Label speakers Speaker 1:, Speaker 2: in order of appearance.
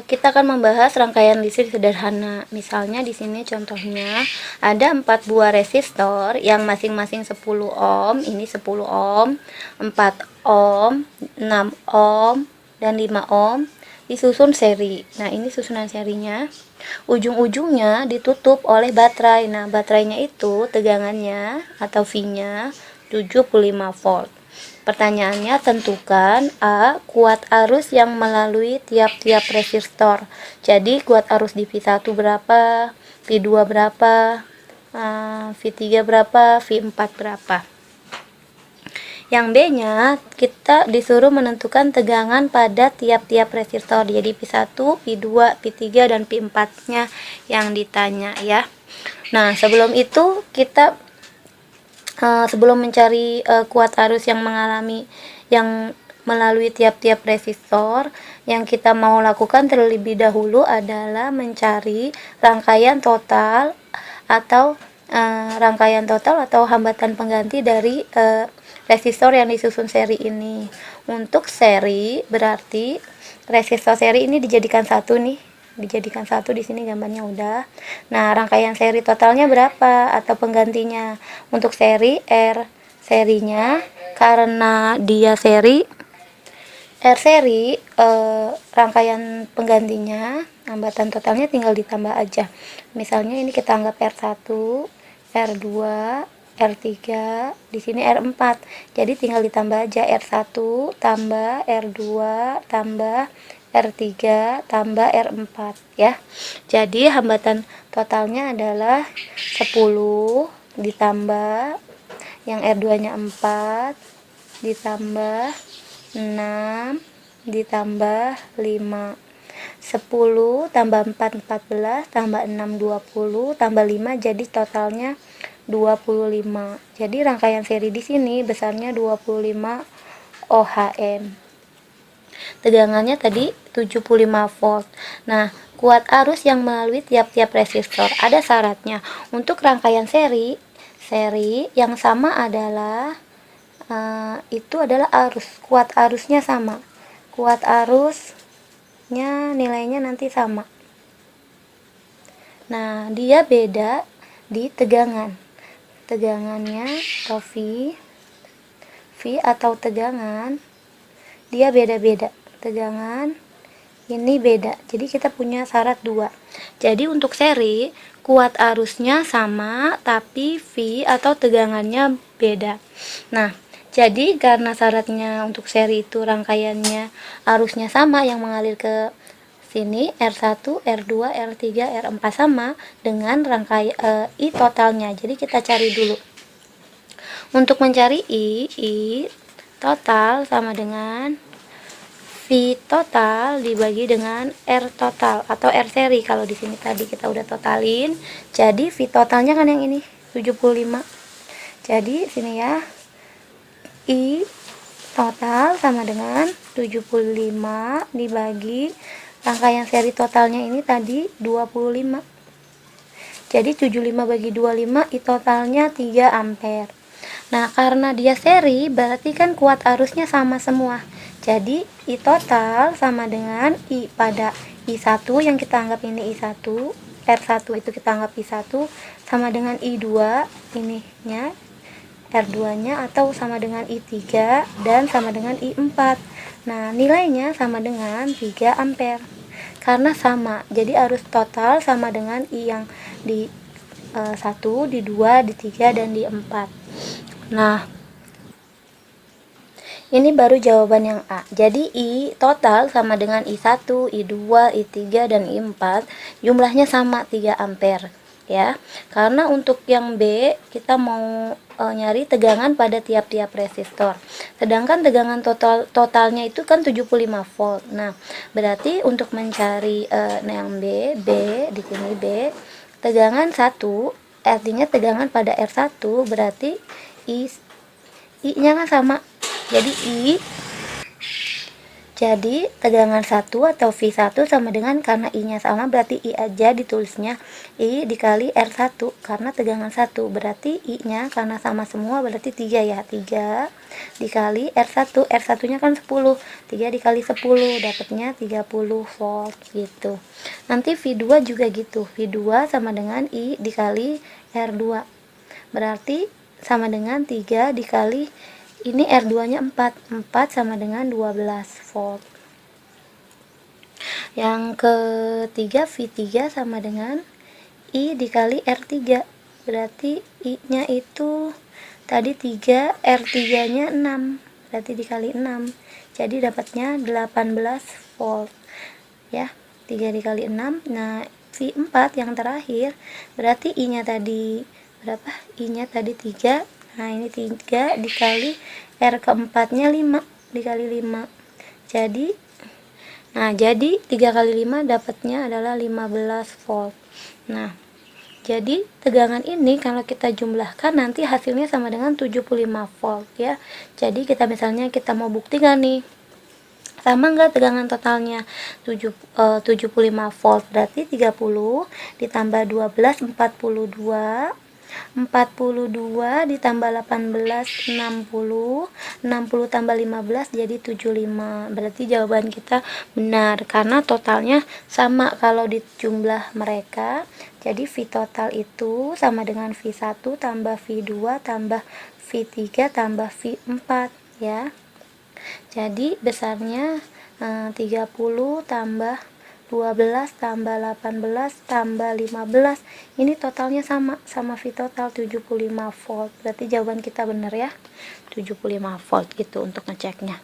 Speaker 1: kita akan membahas rangkaian listrik sederhana. Misalnya di sini contohnya ada 4 buah resistor yang masing-masing 10 ohm, ini 10 ohm, 4 ohm, 6 ohm, dan 5 ohm disusun seri. Nah, ini susunan serinya. Ujung-ujungnya ditutup oleh baterai. Nah, baterainya itu tegangannya atau V-nya 75 volt. Pertanyaannya, tentukan A. Kuat arus yang melalui tiap-tiap resistor. Jadi kuat arus di V1 berapa, V2 berapa, V3 berapa, V4 berapa. Yang B-nya, kita disuruh menentukan tegangan pada tiap-tiap resistor. Jadi V1, V2, V3, dan V4-nya yang ditanya ya. Nah, sebelum itu kita sebelum mencari kuat arus yang melalui tiap-tiap resistor, yang kita mau lakukan terlebih dahulu adalah mencari rangkaian total atau hambatan pengganti dari resistor yang disusun seri ini. Untuk seri berarti resistor seri ini dijadikan satu di sini gambarnya udah. Nah, rangkaian seri totalnya berapa atau penggantinya? Untuk seri R serinya, karena dia seri R seri, rangkaian penggantinya hambatan totalnya tinggal ditambah aja. Misalnya ini kita anggap R1, R2, R3, di sini R4. Jadi tinggal ditambah aja R1 tambah R2 tambah R3 tambah R4 ya. Jadi hambatan totalnya adalah 10 ditambah yang R2-nya 4 ditambah 6 ditambah 5. 10 tambah 4 14 tambah 6 20 tambah 5 jadi totalnya 25. Jadi rangkaian seri di sini besarnya 25 ohm. Tegangannya tadi 75 volt. Nah, kuat arus yang melalui tiap-tiap resistor ada syaratnya. Untuk rangkaian seri yang sama adalah itu adalah arus. Kuat arusnya sama. Kuat arusnya nilainya nanti sama. Nah, dia beda di tegangan. Tegangannya atau V atau tegangan dia beda-beda. Tegangan ini beda. Jadi kita punya syarat 2. Jadi untuk seri kuat arusnya sama tapi V atau tegangannya beda. Nah, jadi karena syaratnya untuk seri itu rangkaiannya arusnya sama yang mengalir ke sini R1, R2, R3, R4 sama dengan rangkaian I totalnya. Jadi kita cari dulu. Untuk mencari I total sama dengan V total dibagi dengan R total atau R seri. Kalau di sini tadi kita udah totalin. Jadi V totalnya kan yang ini 75. Jadi sini ya. I total sama dengan 75 dibagi rangkaian seri totalnya ini tadi 25. Jadi 75 bagi 25 I totalnya 3 ampere. Nah, karena dia seri berarti kan kuat arusnya sama semua. Jadi I total sama dengan I pada I1 yang kita anggap ini I1, R1 itu kita anggap I1 sama dengan I2 ininya R2-nya atau sama dengan I3 dan sama dengan I4. Nah, nilainya sama dengan 3 ampere. Karena sama, jadi arus total sama dengan I yang di 1, di 2, di 3, dan di 4. Nah, ini baru jawaban yang A. Jadi I total sama dengan I1, I2, I3, dan I4 jumlahnya sama 3 ampere ya. Karena untuk yang B kita mau nyari tegangan pada tiap-tiap resistor. Sedangkan tegangan totalnya itu kan 75 volt. Nah, berarti untuk mencari yang B di sini B tegangan 1 artinya tegangan pada R1 berarti I-nya kan sama. Jadi Jadi tegangan 1 atau V1 sama dengan, karena I nya sama berarti I aja ditulisnya I dikali R1, karena tegangan 1 berarti I nya karena sama semua berarti 3 ya, 3 dikali R1, R1 nya kan 10, 3 dikali 10 dapatnya 30 volt gitu. Nanti V2 juga gitu, V2 sama dengan I dikali R2 berarti sama dengan 3 dikali ini R2 nya 4 sama dengan 12 volt. Yang ketiga V3 sama dengan I dikali R3 berarti I nya itu tadi 3, R3 nya 6 berarti dikali 6 jadi dapatnya 18 volt ya, 3 dikali 6. Nah V4 yang terakhir berarti I nya tadi berapa, I nya tadi 3, nah ini 3 dikali R keempat nya 5 dikali 5 jadi 3 kali 5 dapatnya adalah 15 volt. Nah jadi tegangan ini kalau kita jumlahkan nanti hasilnya sama dengan 75 volt ya. Jadi kita misalnya kita mau buktikan nih sama enggak tegangan totalnya 75 volt berarti 30 ditambah 12 42 ditambah 18 60 tambah 15 jadi 75 berarti jawaban kita benar karena totalnya sama kalau dijumlah mereka. Jadi V total itu sama dengan V1 tambah V2 tambah V3 tambah V4 ya. Jadi besarnya 30 tambah 12 tambah 18 tambah 15 ini totalnya sama V total 75 volt berarti jawaban kita benar ya, 75 volt gitu untuk ngeceknya.